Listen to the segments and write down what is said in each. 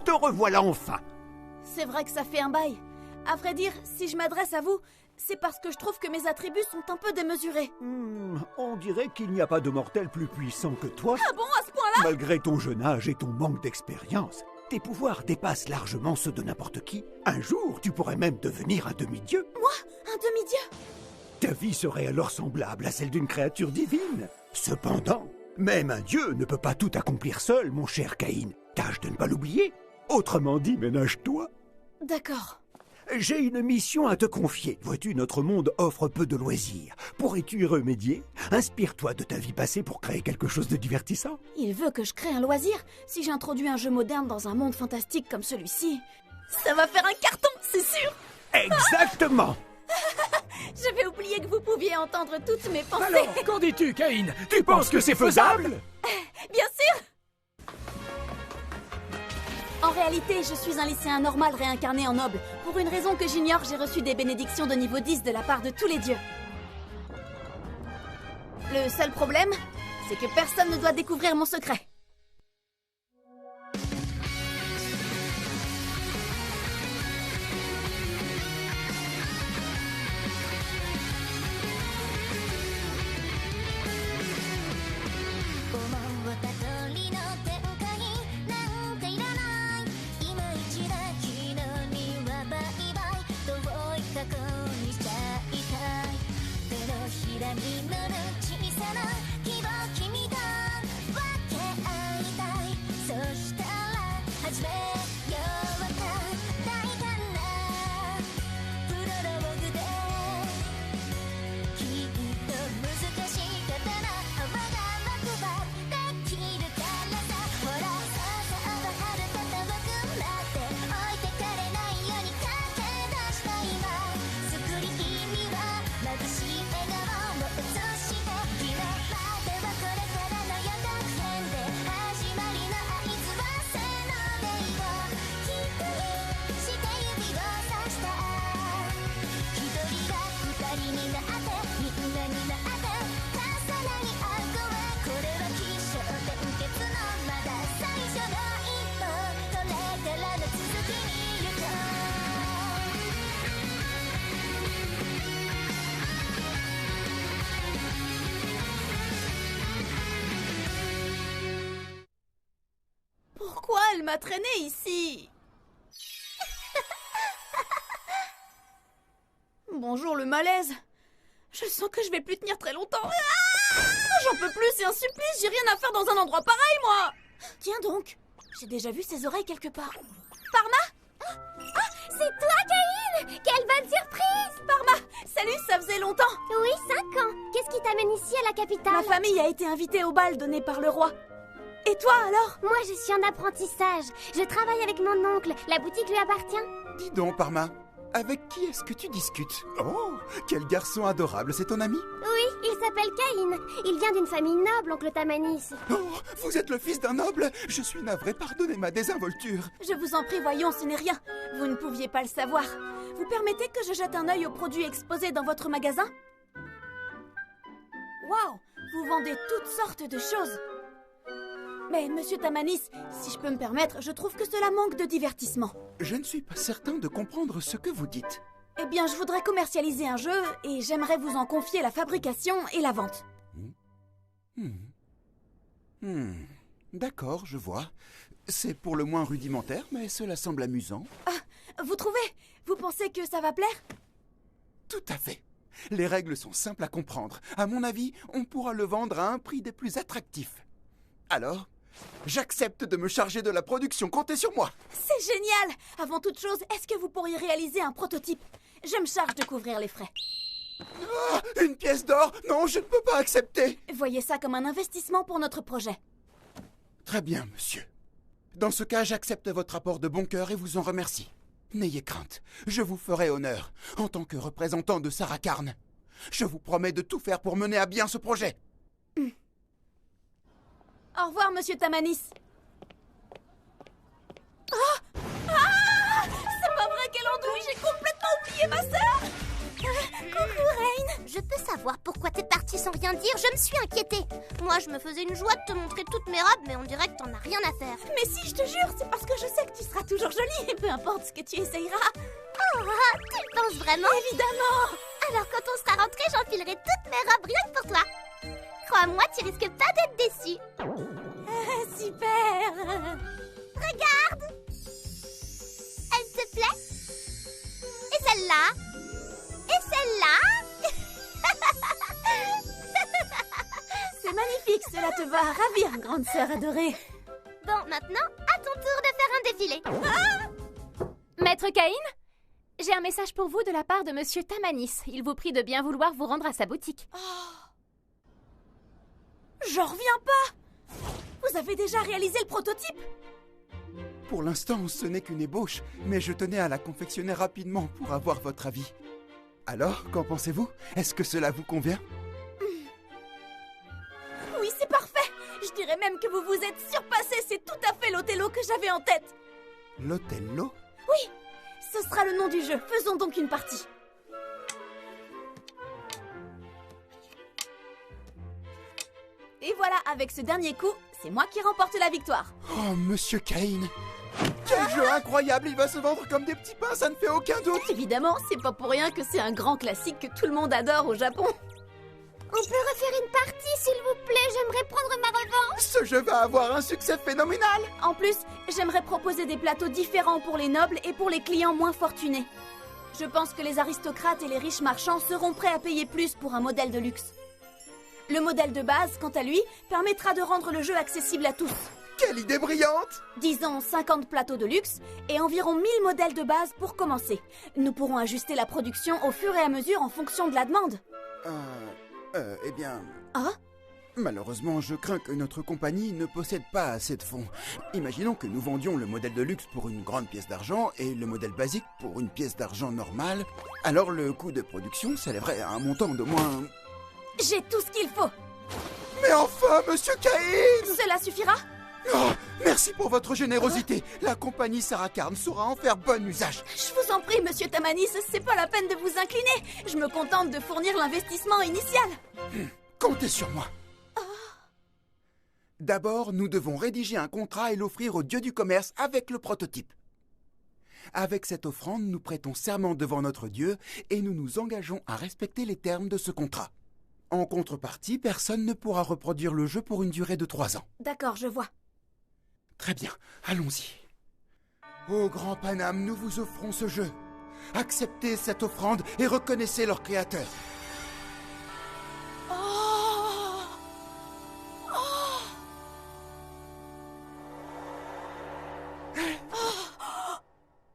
Te revoilà enfin. C'est vrai que ça fait un bail. À vrai dire, si je m'adresse à vous, c'est parce que je trouve que mes attributs sont un peu démesurés. On dirait qu'il n'y a pas de mortel plus puissant que toi. Ah bon, à ce point-là? Malgré ton jeune âge et ton manque d'expérience, tes pouvoirs dépassent largement ceux de n'importe qui. Un jour, tu pourrais même devenir un demi-dieu. Moi? Un demi-dieu? Ta vie serait alors semblable à celle d'une créature divine. Cependant, même un dieu ne peut pas tout accomplir seul, mon cher Caïn. Tâche de ne pas l'oublier. Autrement dit, ménage-toi. D'accord. J'ai une mission à te confier. Vois-tu, notre monde offre peu de loisirs. Pourrais-tu y remédier? Inspire-toi de ta vie passée pour créer quelque chose de divertissant. Il veut que je crée un loisir. Si j'introduis un jeu moderne dans un monde fantastique comme celui-ci, ça va faire un carton, c'est sûr. Exactement. J'avais oublié que vous pouviez entendre toutes mes pensées. Alors, qu'en dis-tu, Caïn? Tu penses que c'est faisable? Bien sûr. En réalité, je suis un lycéen normal réincarné en noble. Pour une raison que j'ignore, j'ai reçu des bénédictions de niveau 10 de la part de tous les dieux. Le seul problème, c'est que personne ne doit découvrir mon secret. Pourquoi elle m'a traîné ici? Bonjour le malaise. Je sens que je vais plus tenir très longtemps. J'en peux plus, c'est un supplice, j'ai rien à faire dans un endroit pareil, moi. Tiens donc, j'ai déjà vu ses oreilles quelque part. Parma? C'est toi, Caïn! Quelle bonne surprise! Parma, salut, ça faisait longtemps. Oui, 5 ans. Qu'est-ce qui t'amène ici à la capitale? Ma famille a été invitée au bal donné par le roi. Et toi, alors? Moi, je suis en apprentissage. Je travaille avec mon oncle. La boutique lui appartient. Dis donc, Parma, avec qui est-ce que tu discutes? Oh, quel garçon adorable, c'est ton ami? Oui, il s'appelle Caïn. Il vient d'une famille noble, oncle Tamanis. Oh, vous êtes le fils d'un noble? Je suis navré, pardonnez ma désinvolture. Je vous en prie, voyons, ce n'est rien. Vous ne pouviez pas le savoir. Vous permettez que je jette un œil aux produits exposés dans votre magasin? Waouh, vous vendez toutes sortes de choses. Mais, monsieur Tamanis, si je peux me permettre, je trouve que cela manque de divertissement. Je ne suis pas certain de comprendre ce que vous dites. Eh bien, je voudrais commercialiser un jeu et j'aimerais vous en confier la fabrication et la vente. D'accord, je vois. C'est pour le moins rudimentaire, mais cela semble amusant. Ah, vous trouvez? Vous pensez que ça va plaire? Tout à fait. Les règles sont simples à comprendre. À mon avis, on pourra le vendre à un prix des plus attractifs. Alors, j'accepte de me charger de la production. Comptez sur moi. C'est génial! Avant toute chose, est-ce que vous pourriez réaliser un prototype? Je me charge de couvrir les frais. Ah, une pièce d'or? Non, je ne peux pas accepter. Voyez ça comme un investissement pour notre projet. Très bien, monsieur. Dans ce cas, j'accepte votre apport de bon cœur et vous en remercie. N'ayez crainte, je vous ferai honneur, en tant que représentant de Sarakarn. Je vous promets de tout faire pour mener à bien ce projet. Au revoir, monsieur Tamanis. C'est pas vrai, quelle andouille! J'ai complètement oublié ma sœur! Je peux savoir pourquoi t'es partie sans rien dire? Je me suis inquiétée. Moi, je me faisais une joie de te montrer toutes mes robes, mais on dirait que t'en as rien à faire. Mais si, je te jure, c'est parce que je sais que tu seras toujours jolie, et peu importe ce que tu essayeras. Oh, tu le penses vraiment? Évidemment! Alors quand on sera rentré, j'enfilerai toutes mes robes rien que pour toi. Crois-moi, tu risques pas d'être déçue. Super! Regarde! Elle te plaît? Et celle-là? Et celle-là? C'est magnifique, cela te va ravir, grande sœur adorée. Bon, maintenant, à ton tour de faire un défilé. Maître Caïn, j'ai un message pour vous de la part de Monsieur Tamanis. Il vous prie de bien vouloir vous rendre à sa boutique. J'en reviens pas! Vous avez déjà réalisé le prototype? Pour l'instant, ce n'est qu'une ébauche, mais je tenais à la confectionner rapidement pour avoir votre avis. Alors, qu'en pensez-vous? Est-ce que cela vous convient? Oui, c'est parfait! Je dirais même que vous vous êtes surpassé, c'est tout à fait l'Othello que j'avais en tête! L'Othello? Oui! Ce sera le nom du jeu, faisons donc une partie. Et voilà, avec ce dernier coup, c'est moi qui remporte la victoire. Oh, Monsieur Caïn! Quel jeu incroyable! Il va se vendre comme des petits pains, ça ne fait aucun doute! Évidemment, c'est pas pour rien que c'est un grand classique que tout le monde adore au Japon. On peut refaire une partie, s'il vous plaît. J'aimerais prendre ma revanche. Ce jeu va avoir un succès phénoménal! En plus, j'aimerais proposer des plateaux différents pour les nobles et pour les clients moins fortunés. Je pense que les aristocrates et les riches marchands seront prêts à payer plus pour un modèle de luxe. Le modèle de base, quant à lui, permettra de rendre le jeu accessible à tous. Quelle idée brillante! Disons 50 plateaux de luxe et environ 1000 modèles de base pour commencer. Nous pourrons ajuster la production au fur et à mesure en fonction de la demande. Eh bien... Ah? Malheureusement, je crains que notre compagnie ne possède pas assez de fonds. Imaginons que nous vendions le modèle de luxe pour une grande pièce d'argent et le modèle basique pour une pièce d'argent normale. Alors le coût de production s'élèverait à un montant d'au moins... J'ai tout ce qu'il faut. Mais enfin, Monsieur Caïn! Cela suffira? Oh, merci pour votre générosité. La compagnie Sarah Karn saura en faire bon usage. Je vous en prie, monsieur Tamanis, c'est pas la peine de vous incliner. Je me contente de fournir l'investissement initial. Comptez sur moi. D'abord, nous devons rédiger un contrat et l'offrir au dieu du commerce avec le prototype. Avec cette offrande, nous prêtons serment devant notre dieu et nous nous engageons à respecter les termes de ce contrat. En contrepartie, personne ne pourra reproduire le jeu pour une durée de 3 ans. D'accord, je vois. Très bien, allons-y. Ô grand Paname, nous vous offrons ce jeu. Acceptez cette offrande et reconnaissez leur créateur.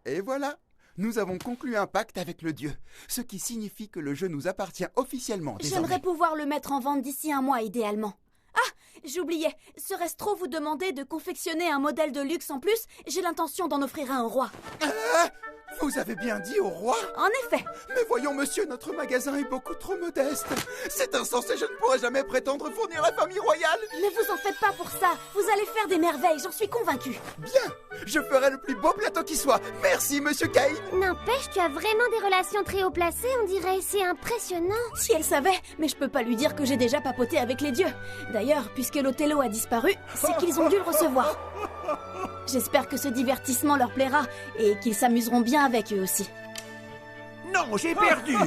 Et voilà, nous avons conclu un pacte avec le dieu, ce qui signifie que le jeu nous appartient officiellement désormais. J'aimerais pouvoir le mettre en vente d'ici 1 mois, idéalement. Ah, j'oubliais, serait-ce trop vous demander de confectionner un modèle de luxe en plus? J'ai l'intention d'en offrir un au roi. Vous avez bien dit au roi? En effet. Mais voyons, monsieur, notre magasin est beaucoup trop modeste. C'est insensé, je ne pourrai jamais prétendre fournir la famille royale. Ne vous en faites pas pour ça. Vous allez faire des merveilles, j'en suis convaincue. Bien, je ferai le plus beau plateau qui soit. Merci, monsieur Caïn. N'empêche, tu as vraiment des relations très haut placées, on dirait. C'est impressionnant. Si elle savait, mais je peux pas lui dire que j'ai déjà papoté avec les dieux. D'ailleurs, puisque l'Othello a disparu, c'est qu'ils ont dû le recevoir. J'espère que ce divertissement leur plaira et qu'ils s'amuseront bien avec eux aussi. Non, j'ai perdu.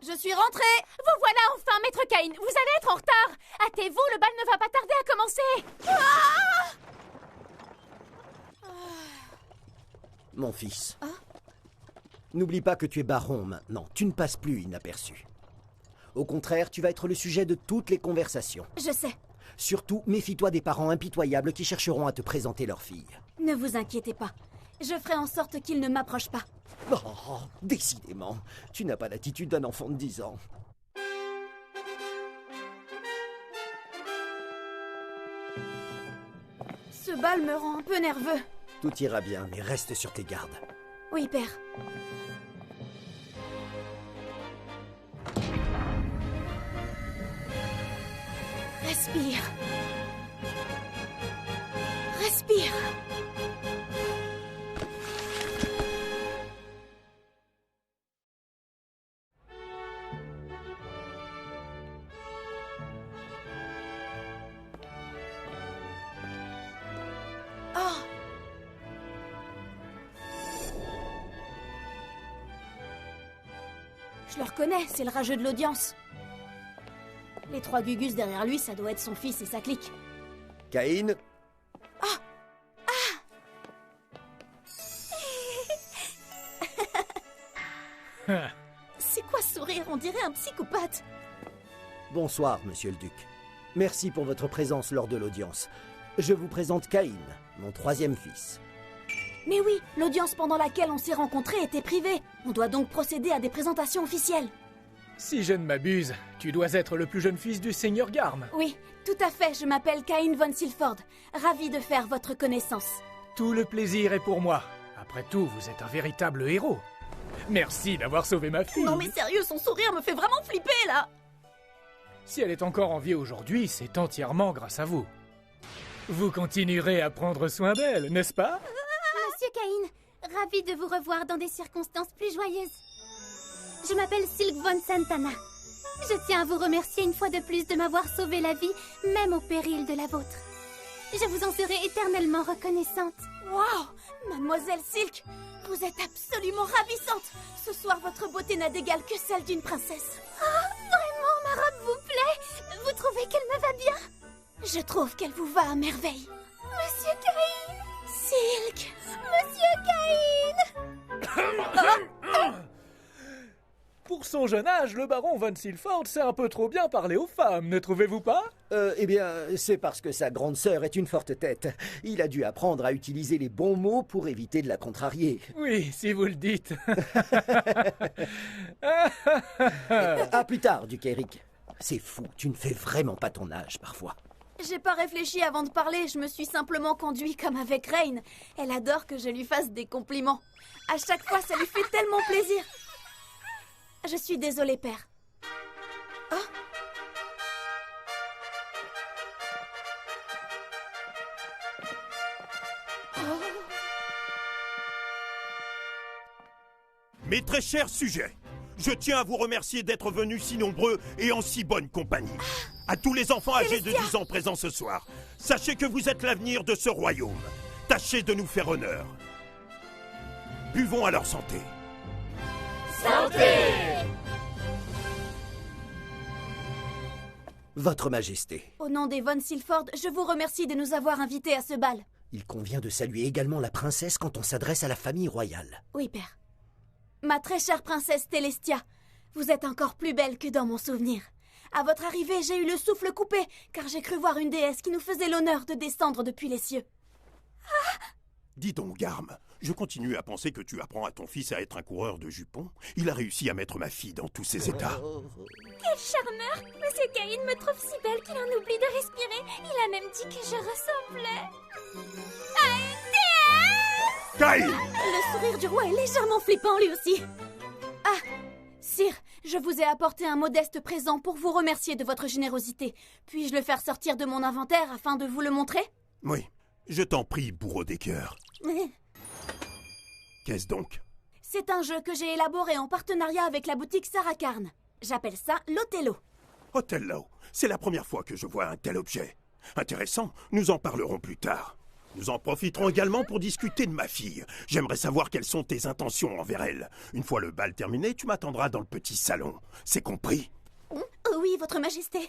Je suis rentrée. Vous voilà enfin, Maître Caïn. Vous allez être en retard. Hâtez-vous, le bal ne va pas tarder à commencer. Mon fils. N'oublie pas que tu es baron maintenant. Tu ne passes plus inaperçu. Au contraire, tu vas être le sujet de toutes les conversations. Je sais. Surtout, méfie-toi des parents impitoyables qui chercheront à te présenter leur fille. Ne vous inquiétez pas. Je ferai en sorte qu'ils ne m'approchent pas. Oh, décidément, tu n'as pas l'attitude d'un enfant de 10 ans. Ce bal me rend un peu nerveux. Tout ira bien, mais reste sur tes gardes. Oui, père. Respire. Respire. Je le reconnais, c'est le rageux de l'audience. Les 3 Gugus derrière lui, ça doit être son fils et sa clique. Caïn, C'est quoi ce sourire? On dirait un psychopathe. bonsoir, monsieur le duc. Merci pour votre présence lors de l'audience. Je vous présente Caïn, mon 3e fils. Mais oui, l'audience pendant laquelle on s'est rencontrés était privée. On doit donc procéder à des présentations officielles. Si je ne m'abuse, tu dois être le plus jeune fils du seigneur Garm. Oui, tout à fait, je m'appelle Caïn von Silford. Ravi de faire votre connaissance. Tout le plaisir est pour moi. Après tout, vous êtes un véritable héros. Merci d'avoir sauvé ma fille. Non mais sérieux, son sourire me fait vraiment flipper là. Si elle est encore en vie aujourd'hui, c'est entièrement grâce à vous. Vous continuerez à prendre soin d'elle, n'est-ce pas? Monsieur Caïn, ravi de vous revoir dans des circonstances plus joyeuses. Je m'appelle Silk von Santana. Je tiens à vous remercier une fois de plus de m'avoir sauvé la vie, même au péril de la vôtre. Je vous en serai éternellement reconnaissante. Waouh, mademoiselle Silk, vous êtes absolument ravissante. Ce soir, votre beauté n'a d'égal que celle d'une princesse. Vraiment, ma robe vous plaît? Vous trouvez qu'elle me va bien? Je trouve qu'elle vous va à merveille. Monsieur Caïn! Silk! Monsieur Caïn! Pour son jeune âge, le baron von Silford sait un peu trop bien parler aux femmes, ne trouvez-vous pas? Eh bien, c'est parce que sa grande sœur est une forte tête. Il a dû apprendre à utiliser les bons mots pour éviter de la contrarier. Oui, si vous le dites. À plus tard, duc Eric. C'est fou, tu ne fais vraiment pas ton âge parfois. J'ai pas réfléchi avant de parler, je me suis simplement conduit comme avec Rain. Elle adore que je lui fasse des compliments. À chaque fois, ça lui fait tellement plaisir. Je suis désolée, père. Oh, Mes très chers sujets, je tiens à vous remercier d'être venus si nombreux et en si bonne compagnie. À tous les enfants âgés de 10 ans présents ce soir, sachez que vous êtes l'avenir de ce royaume. Tâchez de nous faire honneur. Buvons à leur santé. Votre Majesté, au nom des von Silford, je vous remercie de nous avoir invités à ce bal. il convient de saluer également la princesse quand on s'adresse à la famille royale. Oui, père. Ma très chère princesse Télestia, vous êtes encore plus belle que dans mon souvenir. À votre arrivée, j'ai eu le souffle coupé, car j'ai cru voir une déesse qui nous faisait l'honneur de descendre depuis les cieux. Dis donc, Garm, je continue à penser que tu apprends à ton fils à être un coureur de jupons. Il a réussi à mettre ma fille dans tous ses états. Quel charmeur! Monsieur Caïn me trouve si belle qu'il en oublie de respirer. Il a même dit que je ressemblais à une déesse! Caïn! Le sourire du roi est légèrement flippant, lui aussi. Ah, sire, je vous ai apporté un modeste présent pour vous remercier de votre générosité. Puis-je le faire sortir de mon inventaire afin de vous le montrer? Oui, je t'en prie, bourreau des cœurs. Qu'est-ce donc? C'est un jeu que j'ai élaboré en partenariat avec la boutique Sarah Karn. J'appelle ça l'Othello. Othello, c'est la première fois que je vois un tel objet. Intéressant, nous en parlerons plus tard. Nous en profiterons également pour discuter de ma fille. J'aimerais savoir quelles sont tes intentions envers elle. Une fois le bal terminé, tu m'attendras dans le petit salon. C'est compris? Oh oui, votre majesté.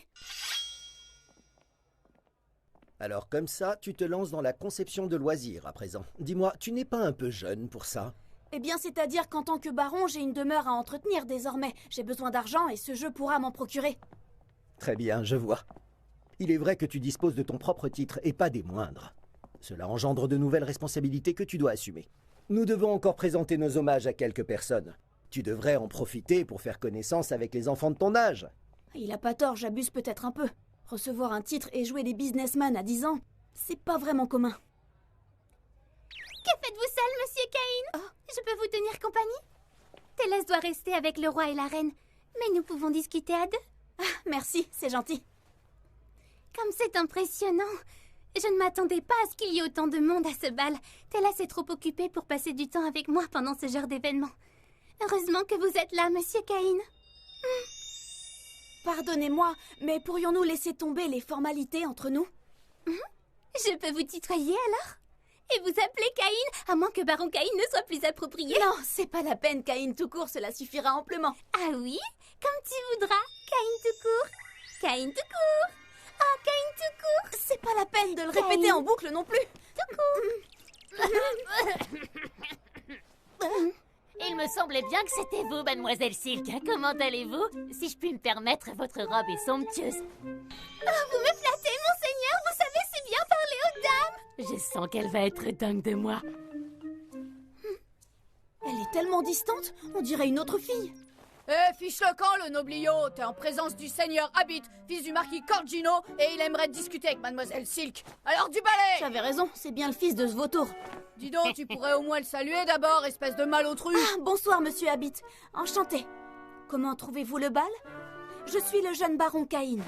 Alors comme ça, tu te lances dans la conception de loisirs à présent. Dis-moi, tu n'es pas un peu jeune pour ça? Eh bien, c'est-à-dire qu'en tant que baron, j'ai une demeure à entretenir désormais. J'ai besoin d'argent et ce jeu pourra m'en procurer. Très bien, je vois. Il est vrai que tu disposes de ton propre titre et pas des moindres. Cela engendre de nouvelles responsabilités que tu dois assumer. Nous devons encore présenter nos hommages à quelques personnes. Tu devrais en profiter pour faire connaissance avec les enfants de ton âge. Il a pas tort, j'abuse peut-être un peu. Recevoir un titre et jouer des businessmen à 10 ans, c'est pas vraiment commun. Que faites-vous seul, monsieur Caïn? Je peux vous tenir compagnie? Télès doit rester avec le roi et la reine, mais nous pouvons discuter à deux. Ah, merci, c'est gentil. Comme c'est impressionnant! Je ne m'attendais pas à ce qu'il y ait autant de monde à ce bal. Télès est trop occupée pour passer du temps avec moi pendant ce genre d'événement. Heureusement que vous êtes là, monsieur Caïn. Pardonnez-moi, mais pourrions-nous laisser tomber les formalités entre nous? Je peux vous tutoyer alors? Et vous appelez Caïn, à moins que Baron Caïn ne soit plus approprié. Non, c'est pas la peine, Caïn tout court, cela suffira amplement. Ah oui? Comme tu voudras. Caïn tout court. Caïn tout court. Oh, Caïn tout court. C'est pas la peine de le Caïn. répéter en boucle non plus. Tout court. Il me semblait bien que c'était vous, mademoiselle Silk. Comment allez-vous? Si je puis me permettre, votre robe est somptueuse. Oh, vous me flattez, monseigneur. Vous savez si bien parler aux dames. Je sens qu'elle va être dingue de moi. Elle est tellement distante, on dirait une autre fille. Fiche le camp, le noblio. T'es en présence du seigneur Habit, fils du marquis Corgino, et il aimerait discuter avec mademoiselle Silk. Alors du balai! J'avais raison, c'est bien le fils de ce vautour. Dis donc, tu pourrais au moins le saluer d'abord, espèce de malotru. Ah, bonsoir, monsieur Habit. Enchanté. Comment trouvez-vous le bal? Je suis le jeune baron Caïn.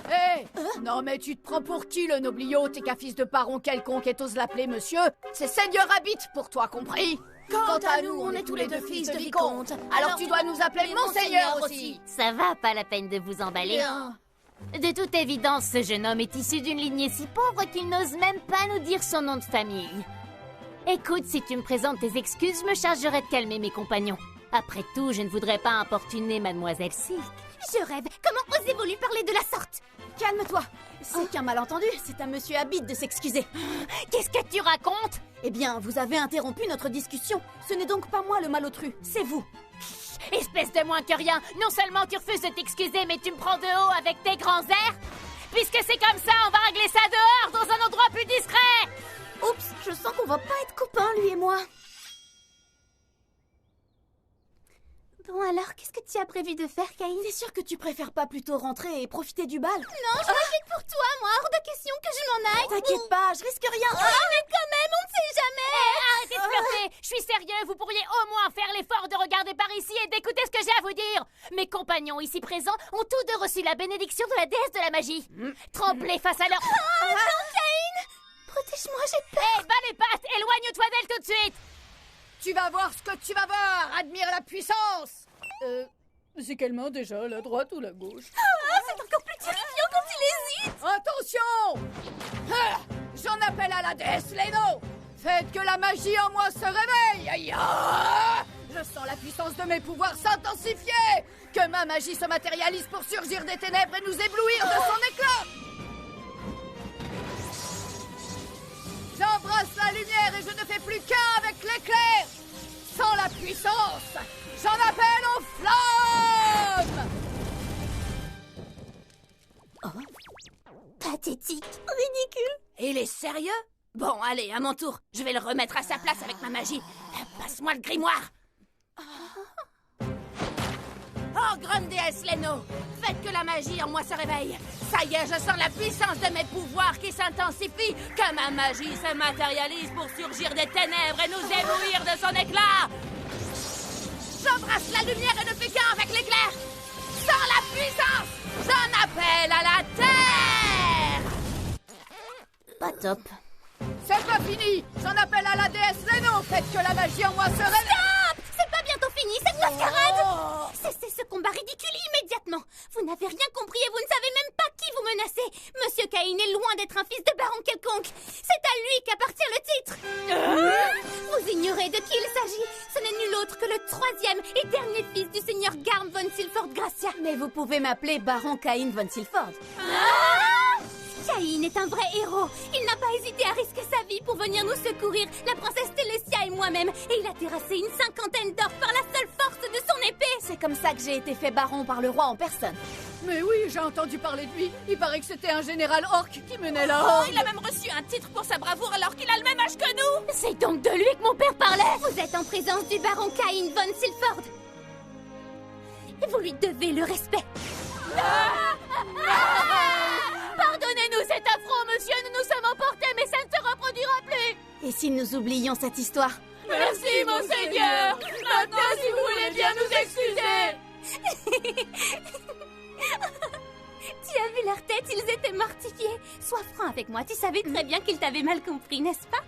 Non mais tu te prends pour qui, le noblio? T'es qu'un fils de baron quelconque et t'oses l'appeler monsieur? C'est seigneur Habit pour toi, compris? Quant à nous, on est tous les deux fils de vicomte. Alors tu dois nous appeler monseigneur aussi. Ça va, pas la peine de vous emballer. Bien. De toute évidence, ce jeune homme est issu d'une lignée si pauvre qu'il n'ose même pas nous dire son nom de famille. Écoute, si tu me présentes tes excuses, je me chargerai de calmer mes compagnons. Après tout, je ne voudrais pas importuner mademoiselle Silk. Je rêve. Comment osez-vous lui parler de la sorte? Calme-toi. C'est qu'un malentendu, c'est à monsieur Habit de s'excuser. Qu'est-ce que tu racontes? Eh bien, vous avez interrompu notre discussion. Ce n'est donc pas moi le malotru, c'est vous. Espèce de moins que rien. Non seulement tu refuses de t'excuser, mais tu me prends de haut avec tes grands airs. Puisque c'est comme ça, on va régler ça dehors, dans un endroit plus discret. Oups, je sens qu'on va pas être copains, lui et moi. Bon alors, qu'est-ce que tu as prévu de faire, Caïn? T'es sûr que tu préfères pas plutôt rentrer et profiter du bal? Non, je m'inquiète pour toi, moi. Hors de question que je m'en aille. T'inquiète pas, je risque rien. Ah, mais quand même, on ne sait jamais. Arrêtez de flirter. Je suis sérieux, vous pourriez au moins faire l'effort de regarder par ici et d'écouter ce que j'ai à vous dire. Mes compagnons ici présents ont tous deux reçu la bénédiction de la déesse de la magie. Tremblez face à leur... Non, Caïn. Protège-moi, j'ai peur. Hé, bats les pattes, éloigne-toi d'elle tout de suite. Tu vas voir ce que tu vas voir. Admire la puissance. C'est quelle main déjà, la droite ou la gauche? C'est encore plus terrifiant quand il hésite. Attention! J'en appelle à la déesse Leno. Faites que la magie en moi se réveille. Aïe, ah! Je sens la puissance de mes pouvoirs s'intensifier. Que ma magie se matérialise pour surgir des ténèbres et nous éblouir de son éclat. J'embrasse la lumière et je ne fais plus qu'un avec l'éclair. Sans la puissance, j'en appelle aux flammes. Pathétique. Ridicule. Il est sérieux? Bon, allez, à mon tour. Je vais le remettre à sa place avec ma magie. Passe-moi le grimoire. Oh, grande déesse Leno, faites que la magie en moi se réveille. Ça y est, je sens la puissance de mes pouvoirs qui s'intensifie. Que ma magie se matérialise pour surgir des ténèbres et nous éblouir de son éclat. J'embrasse la lumière et ne fais qu'un avec l'éclair. Sans la puissance, j'en appelle à la terre. Pas top. C'est pas fini. J'en appelle à la déesse Leno. Faites que la magie en moi se réveille. Stop! C'est pas bientôt fini, cette mascarade. Cessez ce combat ridicule immédiatement. Vous n'avez rien compris et vous ne savez même pas qui vous menacez. Monsieur Caïn est loin d'être un fils de baron quelconque. C'est à lui qu'appartient le titre. Vous ignorez de qui il s'agit. Ce n'est nul autre que le troisième et dernier fils du seigneur Garm von Silford Gracia. Mais vous pouvez m'appeler baron Caïn von Silford. Caïn est un vrai héros. Il n'a pas hésité à risquer sa vie pour venir nous secourir, la princesse Télésia et moi-même. Et il a terrassé une 50aine d'orques par la seule force de son épée. C'est comme ça que j'ai été fait baron par le roi en personne. Mais oui, j'ai entendu parler de lui. Il paraît que c'était un général orc qui menait la horde. Il a même reçu un titre pour sa bravoure alors qu'il a le même âge que nous. C'est donc de lui que mon père parlait. Vous êtes en présence du baron Caïn von Silford. Et vous lui devez le respect. Pardonnez-nous cet affront, monsieur, nous nous sommes emportés, mais ça ne se reproduira plus. Et si nous oublions cette histoire? Merci, monseigneur. Maintenant, si vous voulez bien nous excuser. Tu as vu leur tête, ils étaient mortifiés. Sois franc avec moi, tu savais très bien qu'ils t'avaient mal compris, n'est-ce pas?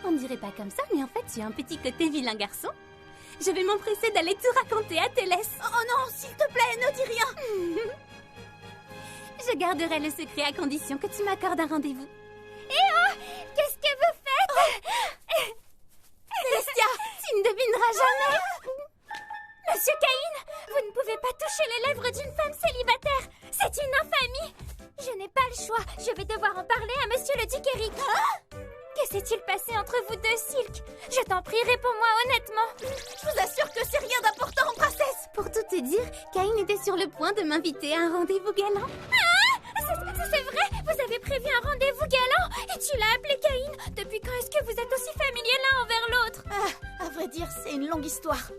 On ne dirait pas comme ça, mais en fait, tu as un petit côté vilain garçon. Je vais m'empresser d'aller tout raconter à Télès. Oh non, s'il te plaît, ne dis rien. Je garderai le secret à condition que tu m'accordes un rendez-vous. Eh oh! Qu'est-ce que vous faites? ne devinera jamais. Monsieur Caïn, vous ne pouvez pas toucher les lèvres d'une femme célibataire. C'est une infamie. Je n'ai pas le choix. Je vais devoir en parler à Monsieur le Duc Eric. Que s'est-il passé entre vous deux, Silk? Je t'en prie, réponds-moi honnêtement. Je vous assure que c'est rien d'important, princesse. Pour tout te dire, Caïn était sur le point de m'inviter à un rendez-vous galant. C'est vrai, vous avez prévu un rendez-vous galant et tu l'as appelé Caïn. Depuis quand est-ce que vous êtes aussi familiers l'un envers l'autre? À vrai dire, c'est une longue histoire.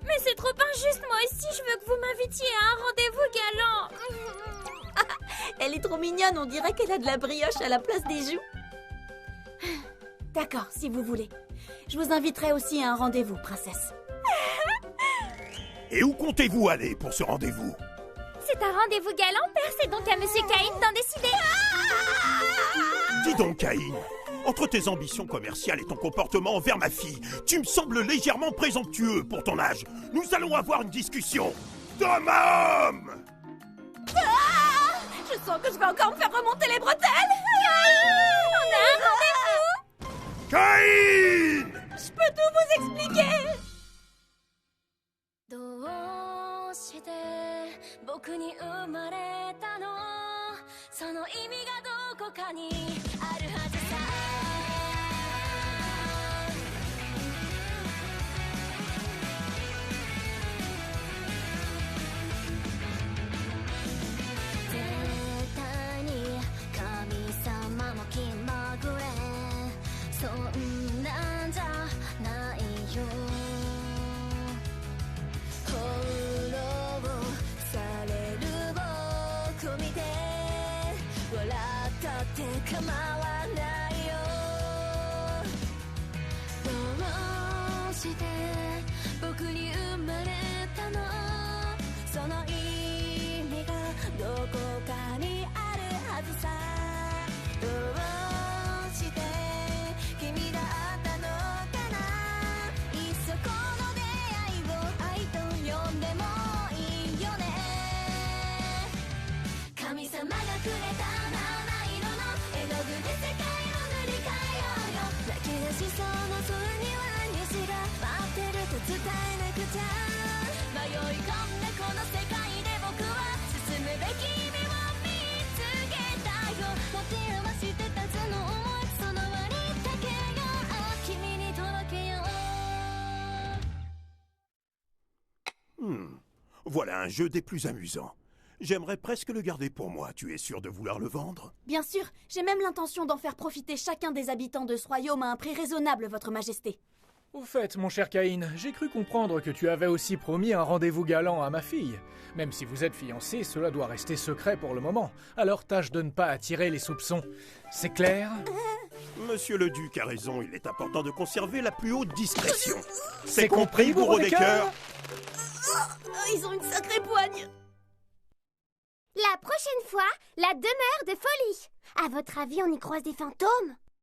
Mais c'est trop injuste, moi aussi je veux que vous m'invitiez à un rendez-vous galant. Elle est trop mignonne, on dirait qu'elle a de la brioche à la place des joues. D'accord, si vous voulez. Je vous inviterai aussi à un rendez-vous, princesse. Et où comptez-vous aller pour ce rendez-vous? C'est un rendez-vous galant, père, c'est donc à Monsieur Caïn d'en décider. Dis donc, Caïn, entre tes ambitions commerciales et ton comportement envers ma fille, tu me sembles légèrement présomptueux pour ton âge. Nous allons avoir une discussion d'homme à homme. Je sens que je vais encore me faire remonter les bretelles. On a un rendez-vous. Caïn! Je peux tout vous expliquer. どうして僕に生まれたのその意味がどこかにあるはずさ絶対に神様も気まぐれそんなんじゃないよ翻弄される僕見て笑ったって構わないよどうして僕に生まれたのその意味がどこかにあるはずさどうして君だったのかないっそこの出会いを愛と呼んでもいいよね神様がくれた七色の絵の具で世界を塗り替えようよ泣き出しそうな空には虹が待ってると伝えなくちゃ迷い込んだこの世界で僕は進むべき意味を見つけたよ持て余してたその想いその割だけよ君に届けよう Voilà un jeu des plus amusants. J'aimerais presque le garder pour moi. Tu es sûr de vouloir le vendre? Bien sûr, j'ai même l'intention d'en faire profiter chacun des habitants de ce royaume à un prix raisonnable, votre majesté. Au fait, mon cher Caïn, j'ai cru comprendre que tu avais aussi promis un rendez-vous galant à ma fille. Même si vous êtes fiancés, cela doit rester secret pour le moment. Alors tâche de ne pas attirer les soupçons. C'est clair? Monsieur le duc a raison, il est important de conserver la plus haute discrétion. C'est compris, bourreau des cœurs? Ils ont une sacrée poigne. La prochaine fois, la demeure de folie. À votre avis, on y croise des fantômes?